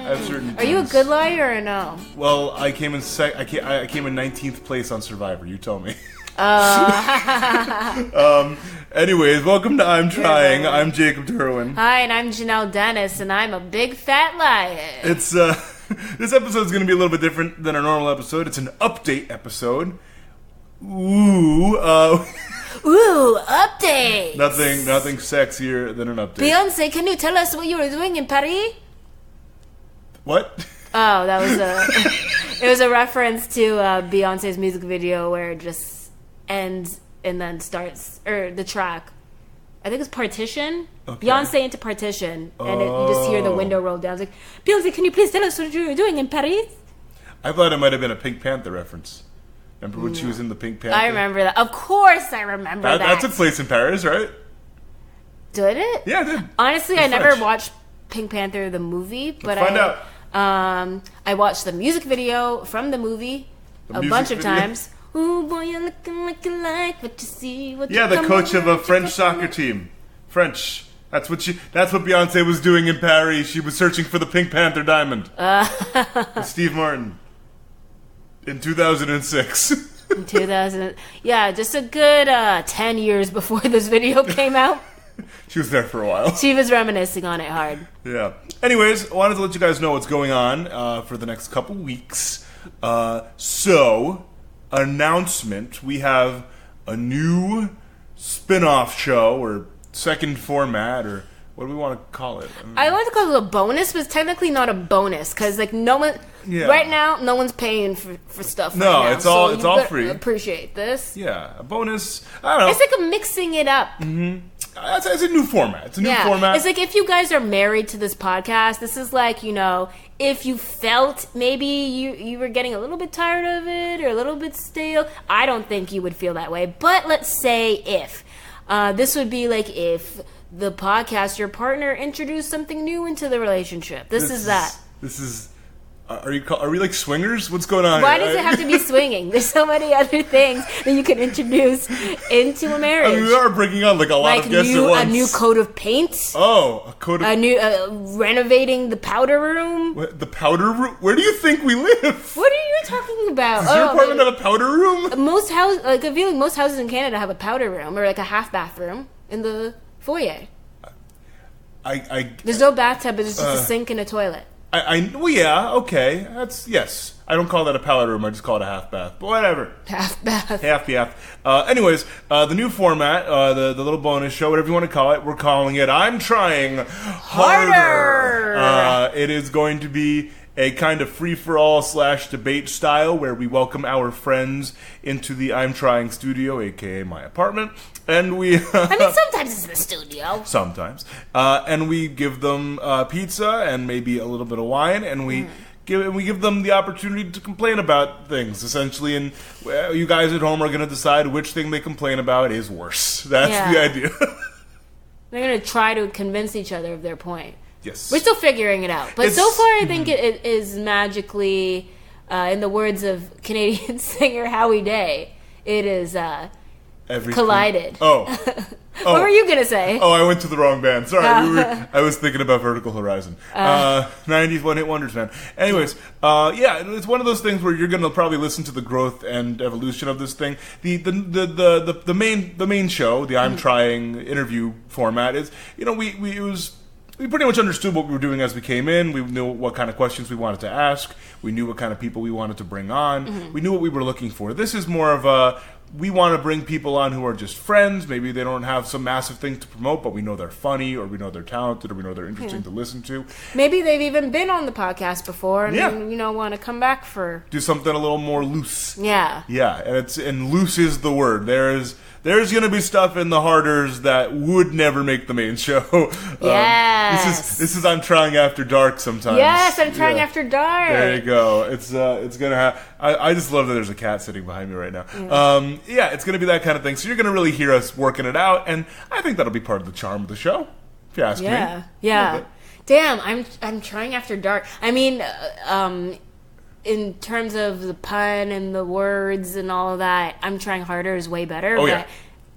have certain. Are you a good liar or no? Well, I came in I came in 19th place on Survivor. You tell me. Anyways, welcome to I'm Trying. I'm Jacob Derwin. Hi, and I'm Jhanelle Dennis, and I'm a big fat liar. It's this episode is going to be a little bit different than our normal episode. It's an update episode. Ooh, update. Nothing sexier than an update. Beyonce, can you tell us what you were doing in Paris? What? Oh, that was it was a reference to Beyonce's music video where it just ends and then starts, or the track. I think it's Partition. Okay. Beyonce into Partition, and you just hear the window roll down. It's like, Beyonce, can you please tell us what you were doing in Paris? I thought it might have been a Pink Panther reference. Remember when she was in the Pink Panther? I remember that. Of course I remember that. That took place in Paris, right? Did it? Yeah, it did. Honestly, I never watched Pink Panther the movie, but Let's find out. I watched the music video from the movie a bunch of times. Ooh, boy, you're looking like you like what you see. Yeah, the coach of a French soccer team. French. That's what Beyonce was doing in Paris. She was searching for the Pink Panther diamond. With Steve Martin. In 2006. In 2000. Yeah, just a good 10 years before this video came out. She was there for a while. She was reminiscing on it hard. Yeah. Anyways, I wanted to let you guys know what's going on for the next couple weeks. Announcement. We have a new spin-off show, or second format, or what do we want to call it? I want to call it a bonus, but it's technically not a bonus, because like no one... Yeah. Right now, no one's paying for stuff. No, right now, it's all free. Appreciate this. Yeah, a bonus. I don't know. It's like a mixing it up. Mm-hmm. It's a new format. It's a new format. It's like if you guys are married to this podcast, this is like, if you felt maybe you were getting a little bit tired of it or a little bit stale. I don't think you would feel that way. But let's say if. This would be like if the podcast, your partner, introduced something new into the relationship. This is that. This is... Are we like swingers? What's going on? Why does it have to be swinging? There's so many other things that you can introduce into a marriage. I mean, we are bringing on like a lot of guests at once. A new coat of paint. Oh, a coat of... A new... renovating the powder room. What, the powder room? Where do you think we live? What are you talking about? Does your apartment have a powder room? I feel like most houses in Canada have a powder room or like a half bathroom in the foyer. There's no bathtub, but it's just a sink and a toilet. Well, yeah, okay. Yes. I don't call that a powder room. I just call it a half bath. But whatever. Half bath. Half bath. Anyways, the new format, the little bonus show, whatever you want to call it, we're calling it I'm Trying Harder. It is going to be a kind of free-for-all / debate style where we welcome our friends into the I'm Trying studio, a.k.a. my apartment, and we... I mean, sometimes it's the studio. Sometimes. And we give them pizza and maybe a little bit of wine, and we give them the opportunity to complain about things, essentially, and you guys at home are going to decide which thing they complain about is worse. That's the idea. They're going to try to convince each other of their point. Yes. We're still figuring it out. But so far, I think it is magically, in the words of Canadian singer Howie Day, it is collided. Oh. What were you going to say? Oh, I went to the wrong band. Sorry. I was thinking about Vertical Horizon. 90s one-hit wonders, man. Anyways, it's one of those things where you're going to probably listen to the growth and evolution of this thing. The main show, the I'm Trying interview format is, we pretty much understood what we were doing as we came in. We knew what kind of questions we wanted to ask. We knew what kind of people we wanted to bring on. Mm-hmm. We knew what we were looking for. This is more of we want to bring people on who are just friends. Maybe they don't have some massive thing to promote, but we know they're funny, or we know they're talented, or we know they're interesting to listen to. Maybe they've even been on the podcast before and want to come back for... Do something a little more loose. Yeah. Yeah, and loose is the word. There's going to be stuff in the harders that would never make the main show. Yes. This is I'm Trying After Dark sometimes. Yes, I'm Trying After Dark. There you go. It's going to have... I just love that there's a cat sitting behind me right now. Yeah. It's going to be that kind of thing. So you're going to really hear us working it out, and I think that'll be part of the charm of the show, if you ask me. Yeah. Damn, I'm Trying After Dark. I mean, in terms of the pun and the words and all of that, I'm Trying Harder is way better. Oh, yeah.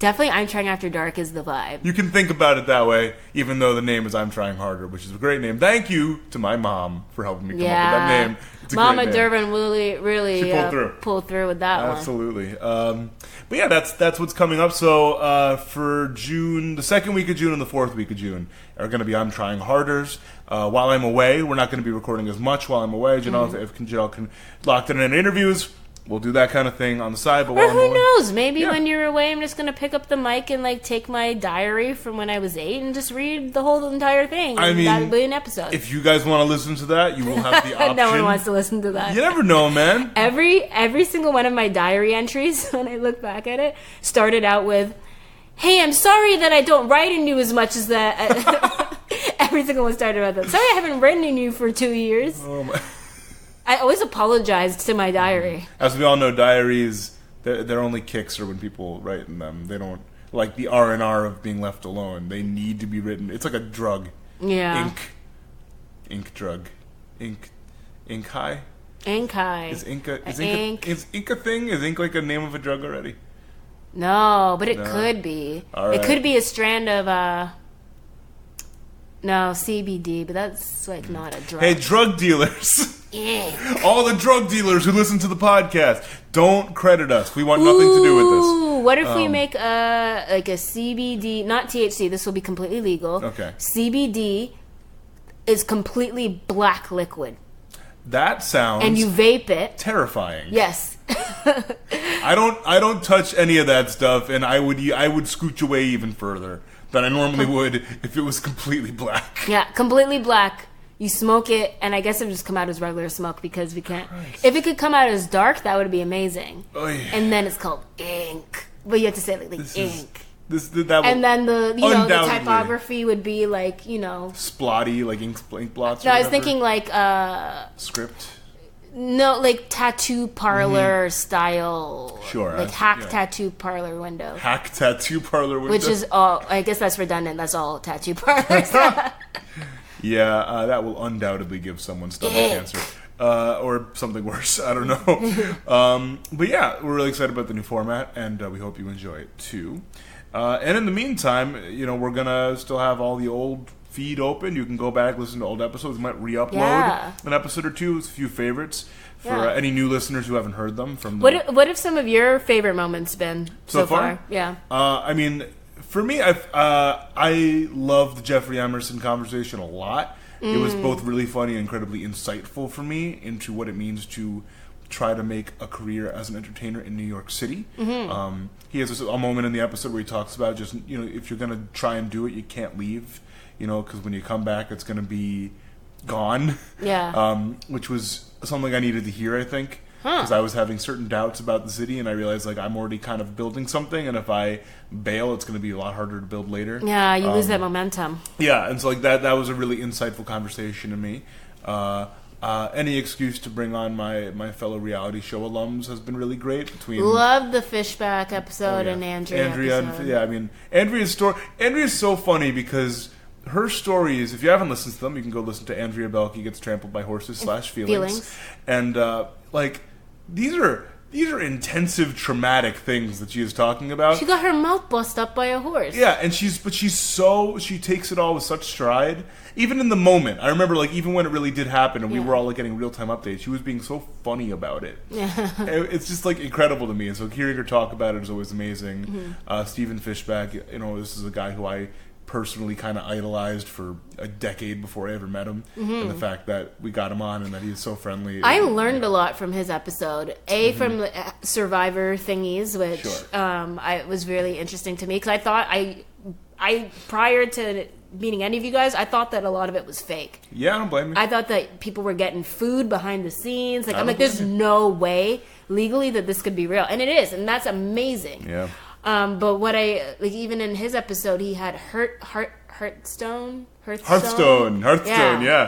Definitely I'm Trying After Dark is the vibe. You can think about it that way, even though the name is I'm Trying Harder, which is a great name. Thank you to my mom for helping me come up with that name. It's a Mama great name. Durbin really She pulled through with that one. Absolutely. But yeah, that's what's coming up. So for June, the second week of June and the fourth week of June are going to be I'm Trying Harders. While I'm away, we're not going to be recording as much while I'm away. Jhanelle, if Jhanelle can lock in interviews, we'll do that kind of thing on the side. But or who knows? Maybe when you're away, I'm just going to pick up the mic and like take my diary from when I was 8 and just read the whole entire thing. I mean, that'd be an episode. If you guys want to listen to that, you will have the option. No one wants to listen to that. You never know, man. Every single one of my diary entries, when I look back at it, started out with, "Hey, I'm sorry that I don't write in you as much as that." Every single one started with that. Sorry, I haven't written in you for 2 years. Oh my. I always apologized to my diary. As we all know, diaries, their only kicks are when people write in them. They don't, like the R&R of being left alone. They need to be written. It's like a drug. Yeah. Ink drug. Ink high? Ink high. Is ink a thing? Is ink like a name of a drug already? No, but it could be. All right. It could be a strand of, no, CBD, but that's like not a drug. Hey, drug dealers. Ink. All the drug dealers who listen to the podcast, don't credit us. We want nothing to do with this. Ooh, what if we make a CBD, not THC, this will be completely legal. Okay. CBD is completely black liquid. That sounds And you vape it. terrifying. Yes. I don't touch any of that stuff, and I would scooch away even further than I normally would if it was completely black. Yeah, completely black. You smoke it, and I guess it would just come out as regular smoke because we can't. Christ. If it could come out as dark, that would be amazing. Oy. And then it's called ink. But you have to say it like ink. And then the typography would be like, splotty, like ink blots. No, I was thinking like script. No, like tattoo parlor style. Sure. Like tattoo parlor window. Hack tattoo parlor window. Which is all, I guess that's redundant. That's all tattoo parlors. Yeah, that will undoubtedly give someone stomach cancer. Or something worse. I don't know. But yeah, we're really excited about the new format, and we hope you enjoy it too. And in the meantime, we're going to still have all the old feed open. You can go back, listen to old episodes. We might re-upload an episode or two with a few favorites for any new listeners who haven't heard them. What have some of your favorite moments been so far? Yeah. I mean, for me, I love the Jeffrey Emerson conversation a lot. It was both really funny and incredibly insightful for me into what it means to try to make a career as an entertainer in New York City. Mm-hmm. He has a moment in the episode where he talks about just, if you're going to try and do it, you can't leave, because when you come back, it's going to be gone. Yeah. Which was something I needed to hear, I think. Because I was having certain doubts about the city, and I realized I'm already kind of building something, and if I bail, it's going to be a lot harder to build later. Yeah, you lose that momentum. Yeah, and so that was a really insightful conversation to me. Any excuse to bring on my fellow reality show alums has been really great. Love the Fishback episode and Andrea episode. Andrea's story. Andrea's so funny because her stories, if you haven't listened to them, you can go listen to Andrea Belke Gets Trampled by Horses /Feelings. And these are intensive, traumatic things that she is talking about. She got her mouth bust up by a horse. Yeah, and she takes it all with such stride. Even in the moment, I remember even when it really did happen, and we were all getting real time updates. She was being so funny about it. Yeah. It's just incredible to me, and so hearing her talk about it is always amazing. Mm-hmm. Stephen Fishback, this is a guy who I personally kind of idolized for a decade before I ever met him, and the fact that we got him on and that he is so friendly. I learned a lot from his episode. From the Survivor thingies, which it was really interesting to me because I thought I prior to meeting any of you guys, I thought that a lot of it was fake. Yeah, I don't blame you. I thought that people were getting food behind the scenes. There's no way legally that this could be real, and it is, and that's amazing. Yeah. But what even in his episode, he had Hearthstone. Yeah.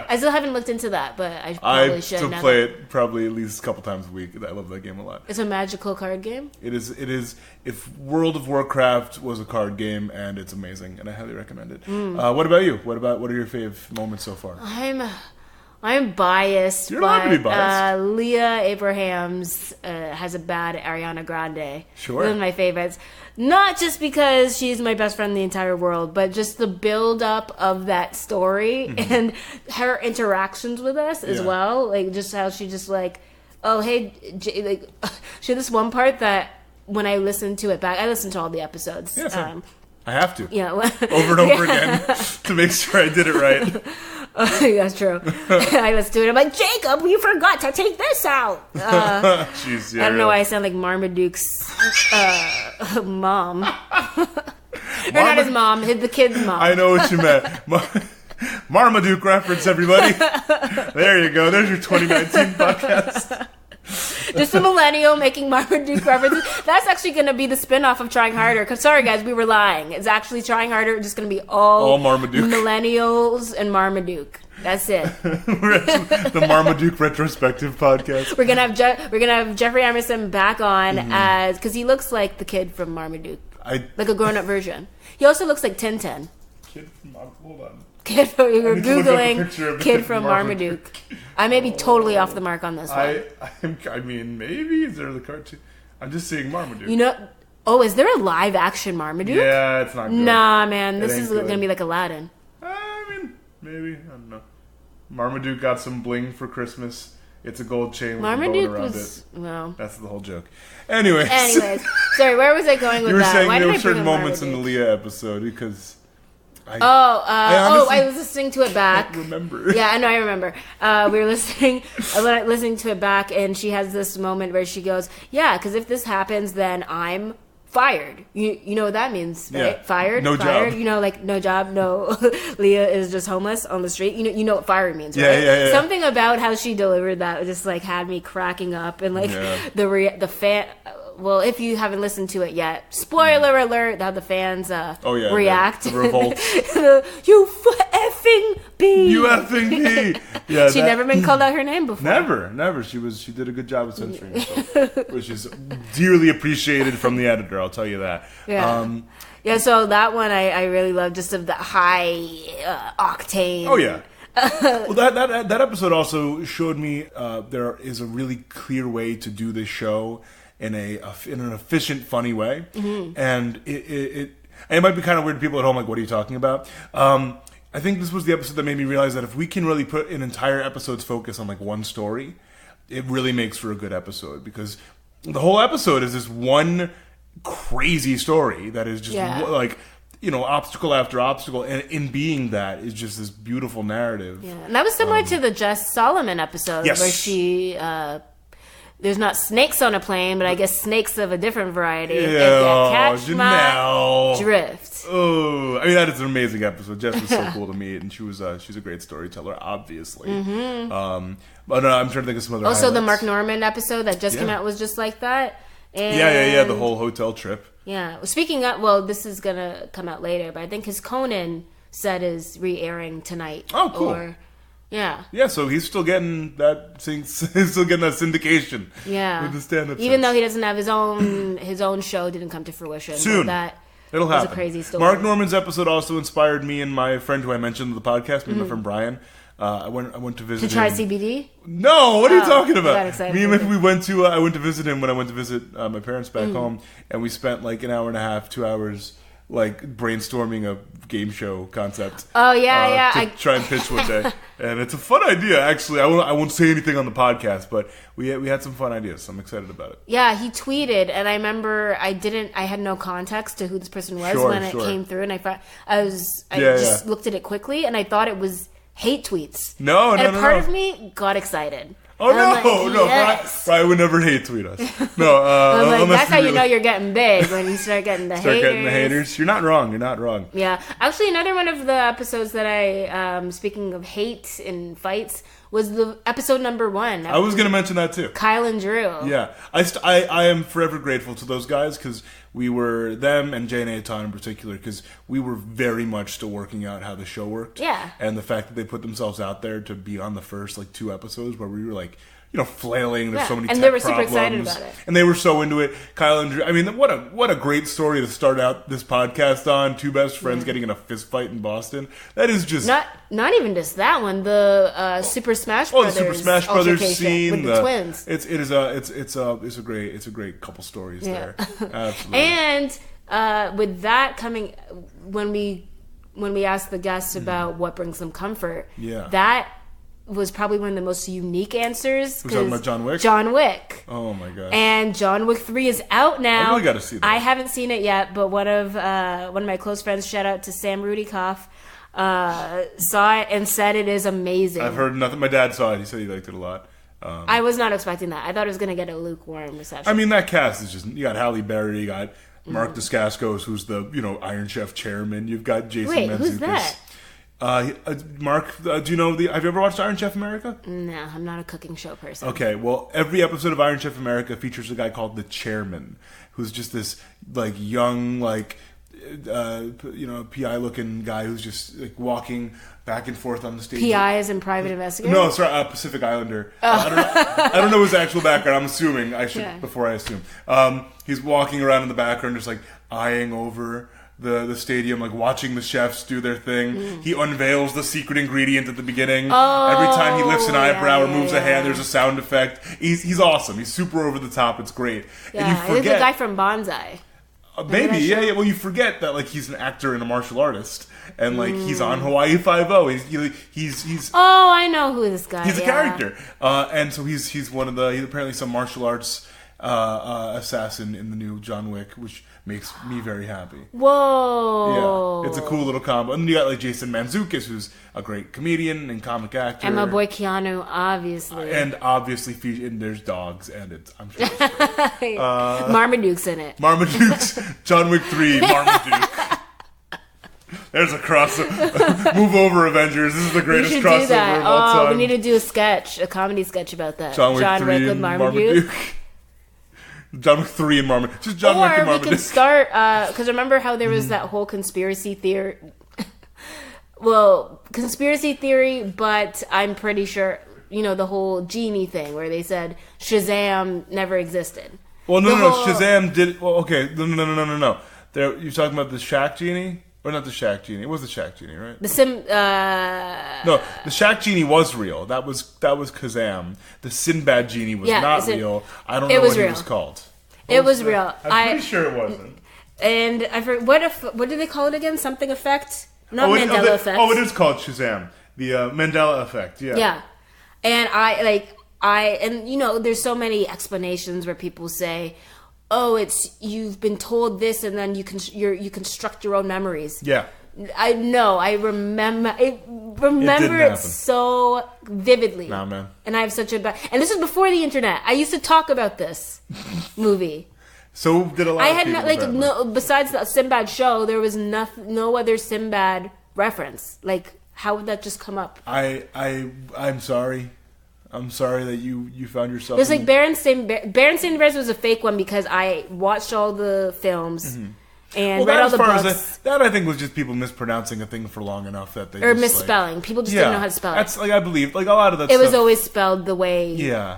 I still haven't looked into that, but I probably should. I still play it probably at least a couple times a week. I love that game a lot. It's a magical card game? It is. If World of Warcraft was a card game, and it's amazing, and I highly recommend it. What about you? What are your fave moments so far? I'm biased. You're allowed to be biased. Leah Abrahams has a bad Ariana Grande. Sure. One of my favorites. Not just because she's my best friend in the entire world, but just the build-up of that story and her interactions with us as well. Like, just how she just like, oh, hey, like, she had this one part that when I listened to it back, I listened to all the episodes. Yeah, I have to. Yeah. Over and over again to make sure I did it right. That's true. I listened to it. I'm like, Jacob, you forgot to take this out. Jeez, yeah, I don't know why I sound like Marmaduke's mom. Or not his mom, the kid's mom. I know what you meant. Marmaduke reference, everybody. There you go. There's your 2019 podcast. Just a millennial making Marmaduke references. That's actually going to be the spinoff of Trying Harder. Cause sorry guys, we were lying. It's actually Trying Harder. It's just going to be all Marmaduke. Millennials and Marmaduke. That's it. The Marmaduke retrospective podcast. We're gonna have Jeffrey Emerson back on as because he looks like the kid from Marmaduke, like a grown up version. He also looks like Tintin. Hold on. Kid from, you're Googling kid from Marmaduke. I may be totally off the mark on this one. I mean, maybe. Is there the cartoon? I'm just seeing Marmaduke. You know, is there a live action Marmaduke? Yeah, it's not good. Nah, man. This is going to be like Aladdin. I mean, maybe. I don't know. Marmaduke got some bling for Christmas. It's a gold chain with a bone around it. Well, that's the whole joke. Anyways. Sorry, where was I going with that? You were saying there were certain moments in the Leah episode because... I was listening to it back. I can't remember. Yeah, I know, I remember. We were listening to it back, and she has this moment where she goes, "Yeah, because if this happens, then I'm fired." You know what that means, right? Yeah. Fired, no fired. Job. You know, like no job, no. Leah is just homeless on the street. You know what fired means, right? Yeah. Something about how she delivered that just like had me cracking up, and like the fan. Well, if you haven't listened to it yet, spoiler alert, how the fans react. The revolt. You effing B. You effing B. Yeah, She'd never been called out her name before. Never. She did a good job of censoring herself, which is dearly appreciated from the editor, I'll tell you that. Yeah. So that one I really love, just of the high octane. Oh, yeah. Well, that episode also showed me there is a really clear way to do this show in an efficient, funny way, and it might be kind of weird to people at home, like, what are you talking about? I think this was the episode that made me realize that if we can really put an entire episode's focus on like one story, it really makes for a good episode, because the whole episode is this one crazy story that is just like, you know, obstacle after obstacle, and in being that is just this beautiful narrative. Yeah, and that was similar to the Jess Solomon episode where she there's not snakes on a plane, but I guess snakes of a different variety. Catch my drift. Oh, I mean, that is an amazing episode. Jess was so cool to meet, and she's a great storyteller, obviously. But I'm trying to think of some other also, highlights. the Mark Norman episode that just came out was just like that. And the whole hotel trip. Yeah. Speaking of, this is going to come out later, but I think his Conan set is re-airing tonight. Oh, cool. Yeah, so he's still getting that syndication. Yeah, with the stand-up. Even though he doesn't have his own show, didn't come to fruition. Soon, it'll happen. Was a crazy story. Mark Norman's episode also inspired me and my friend who I mentioned in the podcast, my friend Brian. I went to visit to try him. CBD. No, what are you talking about? I went to visit him when I went to visit my parents back home, and we spent like an hour and a half, 2 hours. Like brainstorming a game show concept. Oh yeah. To try and pitch one day, and it's a fun idea. Actually, I won't say anything on the podcast, but we had some fun ideas. So I'm excited about it. Yeah, he tweeted, and I remember I had no context to who this person was when it came through, and I just looked at it quickly, and I thought it was hate tweets. No, and part of me got excited. Oh, no, yes. Brian would never hate tweet us. No, like, that's how you know you're getting big, when you start getting the haters. You're not wrong. Yeah. Actually, another one of the episodes that I, speaking of hate and fights, was the episode number 1. I was going to mention that too. Kyle and Drew. Yeah. I am forever grateful to those guys, because we were, them and Jay and Aton in particular, because we were very much still working out how the show worked. Yeah. And the fact that they put themselves out there to be on the first 2 episodes where we were like, flailing. There's so many and tech they were super problems. excited about it. And they were so into it. Kyle and Drew, I mean, what a great story to start out this podcast on. Two best friends getting in a fist fight in Boston. That is just... Not even just that one. The Super Smash Brothers. the Super Smash Brothers scene with the twins. It's a great couple stories there. Absolutely. And with that coming, when we asked the guests about what brings them comfort, that was probably one of the most unique answers. We're talking about John Wick? John Wick. Oh my god! And John Wick 3 is out now. I really got to see that. I haven't seen it yet, but one of my close friends, shout out to Sam Rudikoff, saw it and said it is amazing. I've heard nothing. My dad saw it. He said he liked it a lot. I was not expecting that. I thought it was going to get a lukewarm reception. I mean, that cast is just... You got Halle Berry, you got Mark Dacascos, who's the, Iron Chef chairman. You've got Jason Mantzoukas. Who's that? Mark, do you know have you ever watched Iron Chef America? No, I'm not a cooking show person. Okay, well, every episode of Iron Chef America features a guy called the chairman, who's just this, young, PI-looking guy who's just, walking back and forth on the stage. PI is in Private Investigator? No, sorry, Pacific Islander. I don't know his actual background. I'm assuming. I should, before I assume. He's walking around in the background, just, eyeing over the stadium, watching the chefs do their thing. He unveils the secret ingredient at the beginning. Every time he lifts an eyebrow or moves a hand, there's a sound effect. He's awesome. He's super over the top. It's great. Yeah, and you forget, he's the guy from Bonsai. Maybe, yeah. Well, you forget that he's an actor and a martial artist, and he's on Hawaii Five-0. He's Oh, I know who this guy is. He's a character, and so he's one of he's apparently some martial arts assassin in the new John Wick, which makes me very happy. Whoa! Yeah, it's a cool little combo. And you got Jason Mantzoukas, who's a great comedian and comic actor, and my boy Keanu, obviously, and there's dogs, and I'm sure it's great. Marmaduke's in it. Marmaduke's John Wick 3, Marmaduke. There's a crossover. Move over, Avengers. This is the greatest crossover of all time. We need to do a comedy sketch about that. John Wick 3 and Marmaduke. John Wick 3 and Marmaduke. Just John Wick and Marmaduke. Or we can start, because remember how there was that whole conspiracy theory... conspiracy theory, but I'm pretty sure, the whole genie thing where they said Shazam never existed. Well, no. Shazam did... Well, okay. No. You're talking about the Shaq genie? Or not the Shaq genie. It was the Shaq genie, right? No, the Shaq genie was real. That was Kazam. The Sinbad genie was not real. I don't know what it was called. It was real. I'm pretty sure it wasn't. And I forgot what do they call it again? Something effect? Not Mandela effect. Oh, it is called Shazam. The Mandela effect. Yeah. Yeah. And there's so many explanations where people say, "Oh, you've been told this, and then you construct your own memories." Yeah. I remember it so vividly. Nah, man. And I have such and this was before the internet. I used to talk about this movie. So did a lot of people. Besides the Sinbad show, there was no other Sinbad reference. How would that just come up? I'm sorry. I'm sorry that you found yourself. There's Berenstain Bears was a fake one because I watched all the films and read all the books. That I think was just people mispronouncing a thing for long enough that they misspelling. People just didn't know how to spell it. That's I believe a lot of that. It was always spelled the way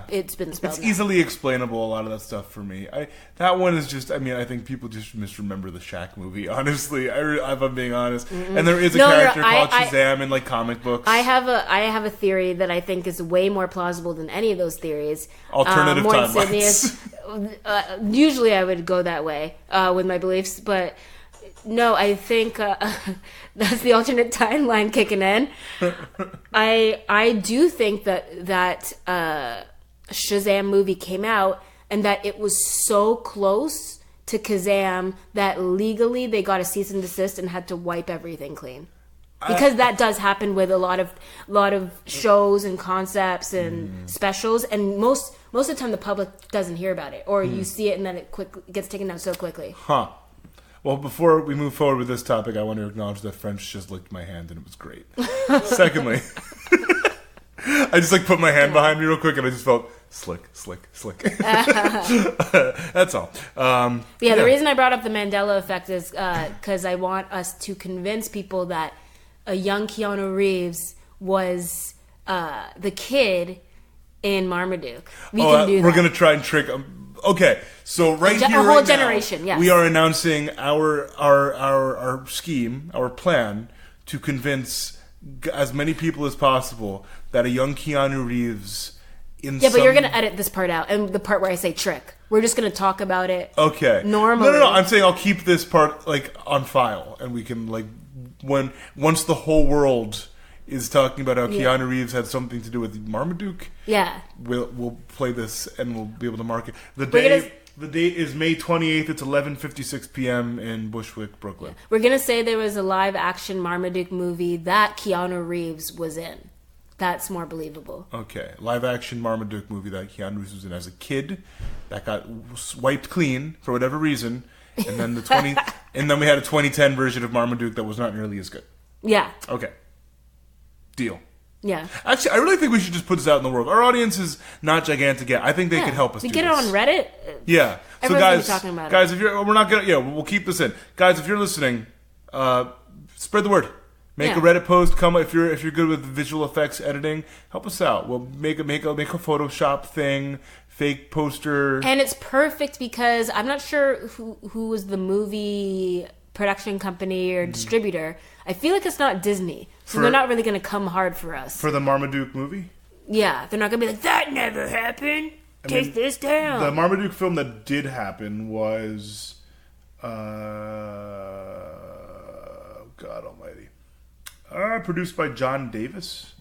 it's been spelled. It's easily explainable. A lot of that stuff for me. That one is just. I think people just misremember the Shaq movie. Honestly, if I'm being honest. And there is a character called Shazam in comic books. I have a theory that I think is way more plausible than any of those theories. Alternative timelines. Usually I would go that way with my beliefs, but no, I think that's the alternate timeline kicking in. I do think that Shazam movie came out and that it was so close to Kazam that legally they got a cease and desist and had to wipe everything clean. Because that does happen with a lot of shows and concepts and specials, and most of the time the public doesn't hear about it, or you see it and then it gets taken down so quickly. Huh. Well, before we move forward with this topic, I want to acknowledge that French just licked my hand and it was great. Secondly, I just put my hand behind me real quick and I just felt slick. That's all. The reason I brought up the Mandela effect is because I want us to convince people that a young Keanu Reeves was the kid in Marmaduke. We can do that. We're going to try and trick okay, so right here, a whole right generation, now, yes. we are announcing our scheme, our plan to convince as many people as possible that a young Keanu Reeves but you're going to edit this part out, and the part where I say trick. We're just going to talk about it. Okay. Normally. No. I'm saying I'll keep this part like on file, and we can like once the whole world is talking about how Keanu Reeves had something to do with Marmaduke. Yeah. We'll play this and we'll be able to mark it. The date is May 28th. It's 11:56 p.m. in Bushwick, Brooklyn. Yeah. We're going to say there was a live action Marmaduke movie that Keanu Reeves was in. That's more believable. Okay. Live action Marmaduke movie that Keanu Reeves was in as a kid that got wiped clean for whatever reason. And then and then we had a 2010 version of Marmaduke that was not nearly as good. Yeah. Okay. Deal. Yeah. Actually, I really think we should just put this out in the world. Our audience is not gigantic yet. I think they could help us. We do get this. it on Reddit. Yeah. So Everyone's talking about guys, if you're, we're not gonna. Yeah, we'll keep this in. Guys, if you're listening, spread the word. Make a Reddit post. Come if you're good with visual effects editing. Help us out. We'll make a Photoshop thing, fake poster. And it's perfect because I'm not sure who was the movie production company or distributor. I feel like it's not Disney, so they're not really going to come hard for us. For the Marmaduke movie? Yeah, they're not going to be like, that never happened. Take this down. The Marmaduke film that did happen was, God almighty, produced by John Davis.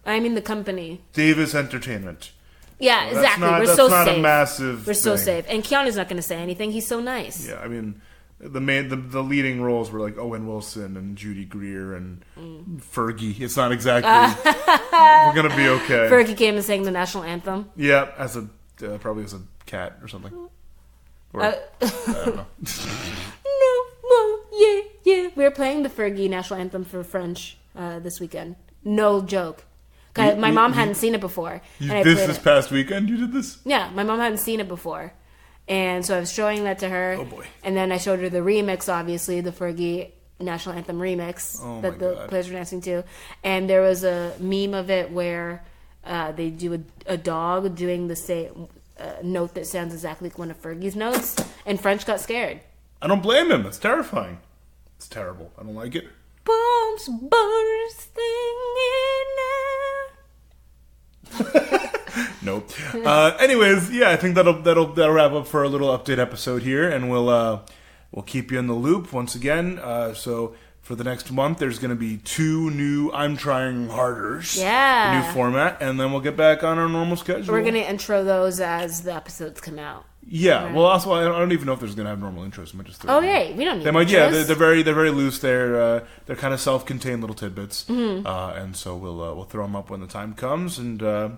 I mean the company. Davis Entertainment. Yeah, So exactly. We're so not safe. A massive We're so thing. safe. And Keanu's not going to say anything. He's so nice. Yeah, I mean, the leading roles were like Owen Wilson and Judy Greer and Fergie. It's not exactly. We're gonna be okay. Fergie came and sang the national anthem. Yeah, as a probably as a cat or something. Or, I don't know. Yeah. We were playing the Fergie national anthem for French this weekend. No joke. My mom hadn't seen it before. This past weekend you did this? Yeah, my mom hadn't seen it before. And so I was showing that to her. Oh, boy. And then I showed her the remix, obviously, the Fergie national anthem remix that the players were dancing to. And there was a meme of it where they do a dog doing the same note that sounds exactly like one of Fergie's notes. And French got scared. I don't blame him. It's terrifying. It's terrible. I don't like it. Bombs bursting in air. Nope. Anyways, yeah, I think that'll wrap up for a little update episode here, and we'll keep you in the loop once again. So for the next month, there's going to be 2 new I'm Trying Harders. Yeah. New format, and then we'll get back on our normal schedule. We're going to intro those as the episodes come out. Yeah. Right. Well, also, I don't even know if there's going to have normal intros. I might just we don't need they might. intros. Yeah, they're very loose. They're kind of self-contained little tidbits, and so we'll throw them up when the time comes, and I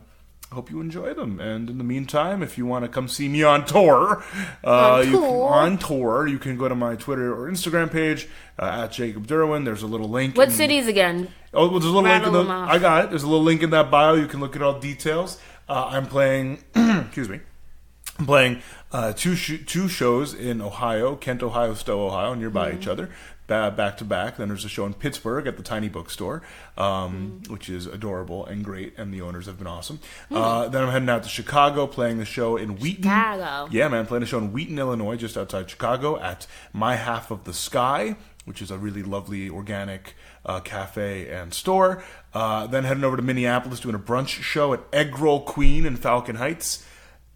hope you enjoy them. And in the meantime, if you want to come see me on tour, you can go to my Twitter or Instagram page at Jacob Derwin. There's a little link. What cities again? Oh, well, there's a little link in Rattle them off. I got it. There's a little link in that bio. You can look at all details. I'm playing. Excuse me. I'm playing 2 shows in Ohio, Kent, Ohio, Stowe, Ohio, nearby each other, back to back. Then there's a show in Pittsburgh at the Tiny Bookstore, which is adorable and great, and the owners have been awesome. Then I'm heading out to Chicago, playing the show in Wheaton. Chicago. Yeah, man, playing a show in Wheaton, Illinois, just outside Chicago at My Half of the Sky, which is a really lovely organic cafe and store. Then heading over to Minneapolis, doing a brunch show at Egg Roll Queen in Falcon Heights.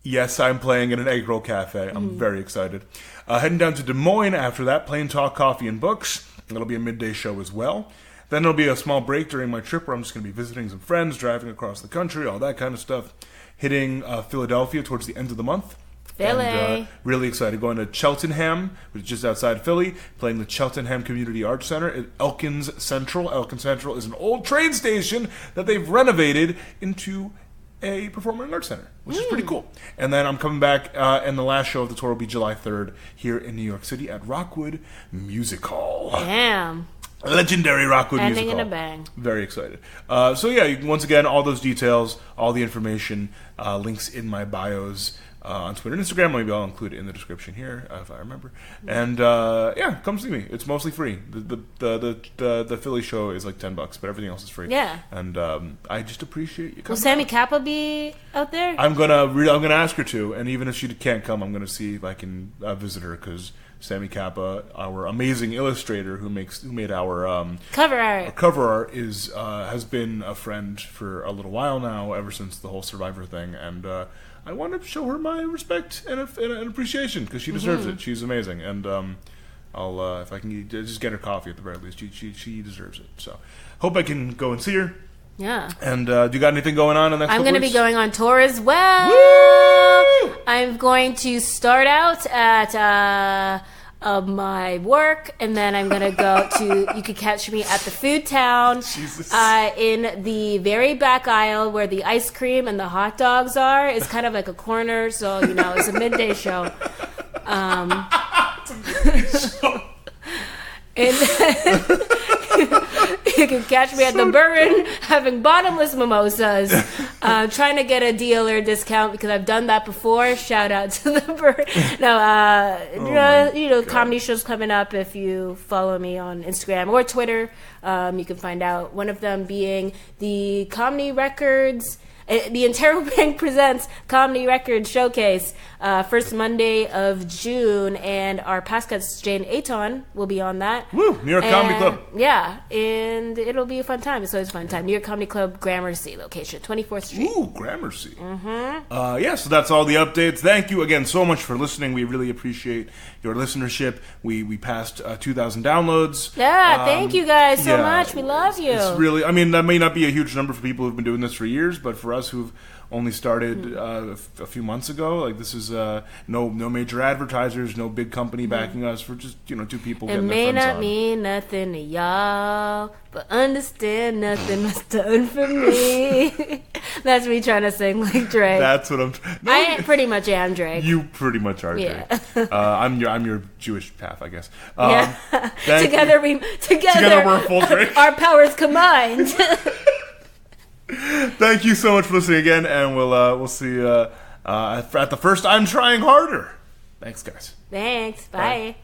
Yes, I'm playing in an egg roll cafe. I'm very excited. Heading down to Des Moines after that, playing Talk, Coffee, and Books. It'll be a midday show as well. Then there'll be a small break during my trip where I'm just going to be visiting some friends, driving across the country, all that kind of stuff. Hitting Philadelphia towards the end of the month. Philly. And, really excited. Going to Cheltenham, which is just outside Philly, playing the Cheltenham Community Arts Center at Elkins Central. Elkins Central is an old train station that they've renovated into a performing arts center, which is pretty cool. And then I'm coming back, and the last show of the tour will be July 3rd here in New York City at Rockwood Music Hall. Damn. Legendary Rockwood Ending Music Hall. in a bang. Very excited. So yeah, once again, all those details, all the information, links in my bios. on Twitter and Instagram. Maybe I'll include it in the description here if I remember. And come see me. It's mostly free. The Philly show is like $10, but everything else is free. Yeah. And I just appreciate you coming. Will Sammy Kappa be out there? I'm gonna ask her to, and even if she can't come, I'm gonna see if I can visit her, because Sammy Kappa, our amazing illustrator who made our cover art. Our cover art has been a friend for a little while now, ever since the whole Survivor thing, and I want to show her my respect and appreciation, because she deserves it. She's amazing, and I'll if I can just get her coffee at the very least. She deserves it. So hope I can go and see her. Yeah. And do you got anything going on in the next I'm going to be going on tour as well. Woo! I'm going to start out at my work, and then I'm going to go to, you could catch me at the Food Town in the very back aisle where the ice cream and the hot dogs are. It's kind of like a corner, so, it's a midday show. And you can catch me at the Bourbon having bottomless mimosas, trying to get a deal or a discount, because I've done that before. Shout out to the Bourbon. No, comedy shows coming up. If you follow me on Instagram or Twitter, you can find out. One of them being the Comedy Records. The Interrobang Presents Comedy Records Showcase, first Monday of June, and our past guest, Jane Aton, will be on that. Woo! New York Comedy Club. Yeah, and it'll be a fun time. It's always a fun time. New York Comedy Club, Gramercy location, 24th Street. Ooh, Gramercy. Mm-hmm. So that's all the updates. Thank you again so much for listening. We really appreciate your listenership. We passed 2,000 downloads. Yeah, thank you guys so much. We love you. It's really, that may not be a huge number for people who've been doing this for years, but for us who've only started a few months ago, like, this is no major advertisers, no big company backing us. For just two people getting their friends on. It may not mean nothing to y'all, but understand nothing was done for me. That's me trying to sing like Drake. That's what I pretty much am Drake. You pretty much are Drake. I'm your Jewish half, I guess. Together we're a full Drake. Our powers combined. Thank you so much for listening again, and we'll see you at the first I'm Trying Harder. Thanks, guys. Thanks. Bye.